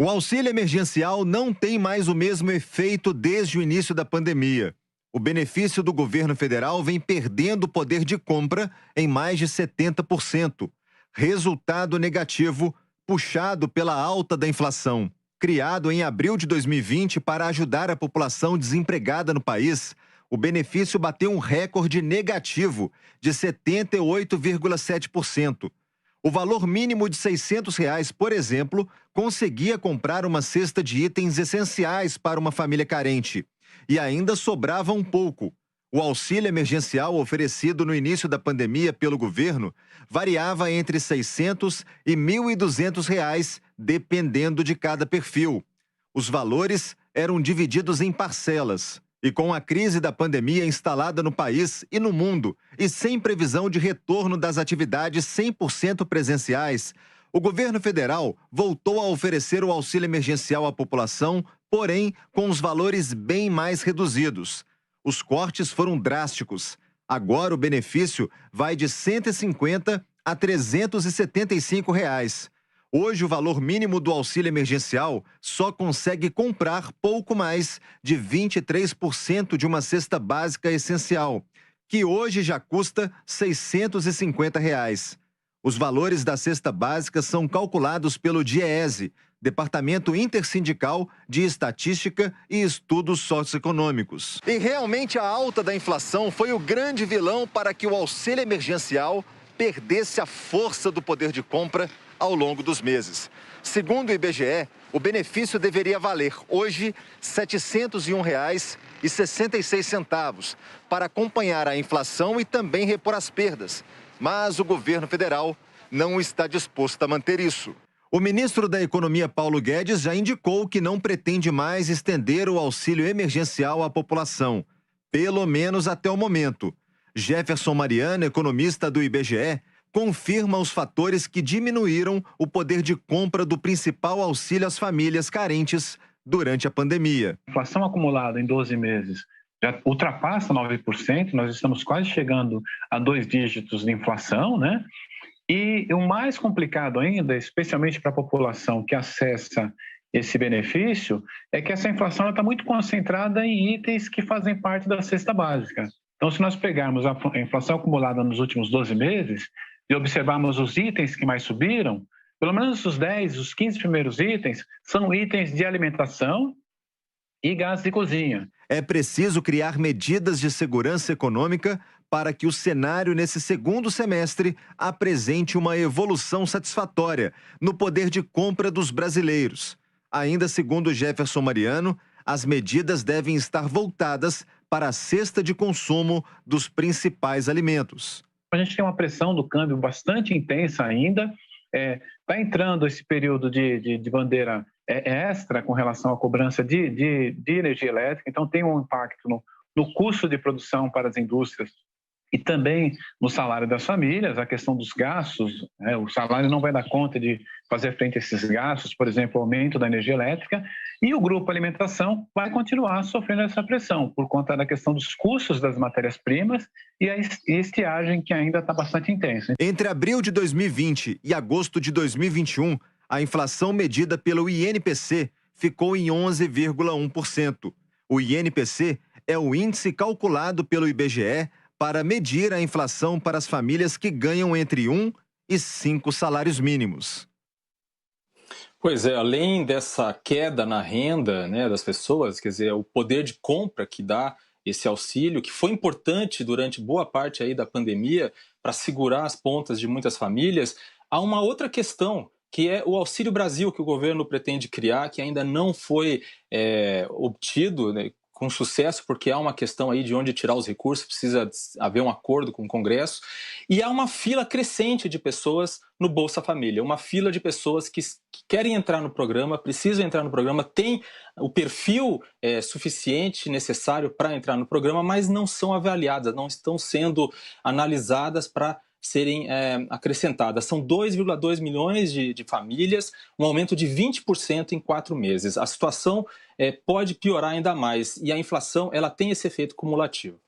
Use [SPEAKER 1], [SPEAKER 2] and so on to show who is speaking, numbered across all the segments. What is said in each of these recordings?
[SPEAKER 1] O auxílio emergencial não tem mais o mesmo efeito desde o início da pandemia. O benefício do governo federal vem perdendo poder de compra em mais de 70%. Resultado negativo, puxado pela alta da inflação. Criado em abril de 2020 para ajudar a população desempregada no país, o benefício bateu um recorde negativo de 78,7%. O valor mínimo de R$ 600, por exemplo, conseguia comprar uma cesta de itens essenciais para uma família carente. E ainda sobrava um pouco. O auxílio emergencial oferecido no início da pandemia pelo governo variava entre R$ 600 e R$ 1.200, dependendo de cada perfil. Os valores eram divididos em parcelas. E com a crise da pandemia instalada no país e no mundo, e sem previsão de retorno das atividades 100% presenciais, o governo federal voltou a oferecer o auxílio emergencial à população, porém com os valores bem mais reduzidos. Os cortes foram drásticos. Agora o benefício vai de R$ 150 a R$ 375. Hoje, o valor mínimo do auxílio emergencial só consegue comprar pouco mais de 23% de uma cesta básica essencial, que hoje já custa R$ 650. Os valores da cesta básica são calculados pelo DIEESE, Departamento Intersindical de Estatística e Estudos Socioeconômicos. E realmente a alta da inflação foi o grande vilão para que o auxílio emergencial perdesse a força do poder de compra ao longo dos meses. Segundo o IBGE, o benefício deveria valer hoje R$ 701,66 para acompanhar a inflação e também repor as perdas. Mas o governo federal não está disposto a manter isso. O ministro da Economia, Paulo Guedes, já indicou que não pretende mais estender o auxílio emergencial à população, pelo menos até o momento. Jefferson Mariano, economista do IBGE, confirma os fatores que diminuíram o poder de compra do principal auxílio às famílias carentes durante a pandemia.
[SPEAKER 2] A inflação acumulada em 12 meses já ultrapassa 9%, nós estamos quase chegando a 2 dígitos de inflação, né? E o mais complicado ainda, especialmente para a população que acessa esse benefício, é que essa inflação está muito concentrada em itens que fazem parte da cesta básica. Então, se nós pegarmos a inflação acumulada nos últimos 12 meses e observarmos os itens que mais subiram, pelo menos os 10, os 15 primeiros itens são itens de alimentação e gás de cozinha.
[SPEAKER 1] É preciso criar medidas de segurança econômica para que o cenário nesse segundo semestre apresente uma evolução satisfatória no poder de compra dos brasileiros. Ainda segundo Jefferson Mariano, as medidas devem estar voltadas para a cesta de consumo dos principais alimentos.
[SPEAKER 2] A gente tem uma pressão do câmbio bastante intensa ainda. Está entrando esse período de bandeira extra com relação à cobrança de energia elétrica, então tem um impacto no custo de produção para as indústrias e também no salário das famílias, a questão dos gastos, o salário não vai dar conta de fazer frente a esses gastos, por exemplo, o aumento da energia elétrica, e o grupo alimentação vai continuar sofrendo essa pressão por conta da questão dos custos das matérias-primas e a estiagem que ainda está bastante intensa.
[SPEAKER 1] Entre abril de 2020 e agosto de 2021, a inflação medida pelo INPC ficou em 11,1%. O INPC é o índice calculado pelo IBGE para medir a inflação para as famílias que ganham entre 1 e 5 salários mínimos.
[SPEAKER 3] Pois é, além dessa queda na renda, né, das pessoas, quer dizer, o poder de compra que dá esse auxílio, que foi importante durante boa parte aí da pandemia para segurar as pontas de muitas famílias, há uma outra questão, que é o Auxílio Brasil que o governo pretende criar, que ainda não foi obtido, né, com sucesso, porque há uma questão aí de onde tirar os recursos, precisa haver um acordo com o Congresso, e há uma fila crescente de pessoas no Bolsa Família, uma fila de pessoas que querem entrar no programa, precisam entrar no programa, têm o perfil suficiente, necessário para entrar no programa, mas não são avaliadas, não estão sendo analisadas para serem acrescentadas. São 2,2 milhões de famílias, um aumento de 20% em 4 meses. A situação pode piorar ainda mais e a inflação ela tem esse efeito cumulativo.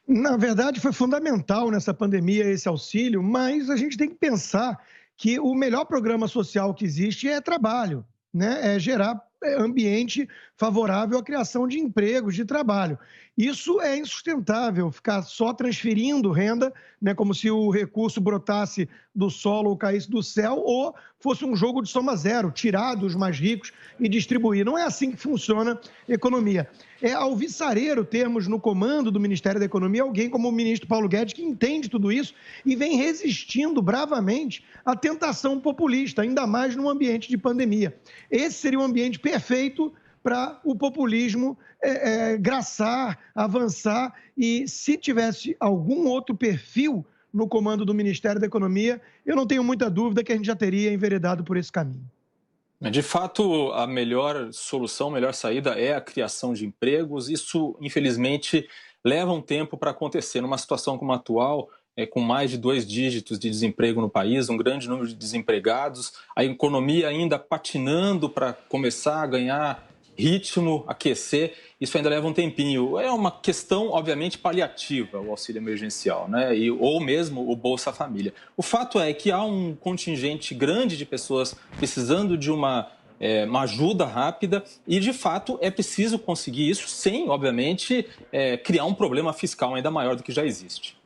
[SPEAKER 4] Na verdade, foi fundamental nessa pandemia esse auxílio, mas a gente tem que pensar que o melhor programa social que existe é trabalho, né? É gerar ambiente favorável à criação de empregos, de trabalho. Isso é insustentável, ficar só transferindo renda, né, como se o recurso brotasse do solo ou caísse do céu, ou fosse um jogo de soma zero, tirar dos mais ricos e distribuir. Não é assim que funciona a economia. É alvissareiro termos no comando do Ministério da Economia alguém como o ministro Paulo Guedes, que entende tudo isso e vem resistindo bravamente à tentação populista, ainda mais num ambiente de pandemia. Esse seria um ambiente perfeito para o populismo graçar, avançar, e se tivesse algum outro perfil no comando do Ministério da Economia, eu não tenho muita dúvida que a gente já teria enveredado por esse caminho.
[SPEAKER 3] De fato, a melhor solução, a melhor saída é a criação de empregos. Isso, infelizmente, leva um tempo para acontecer. Numa situação como a atual, com mais de 2 dígitos de desemprego no país, um grande número de desempregados, a economia ainda patinando para começar a ganhar ritmo, aquecer, isso ainda leva um tempinho. É uma questão, obviamente, paliativa, o auxílio emergencial, né? Ou mesmo o Bolsa Família. O fato é que há um contingente grande de pessoas precisando de uma ajuda rápida e, de fato, é preciso conseguir isso sem, obviamente, criar um problema fiscal ainda maior do que já existe.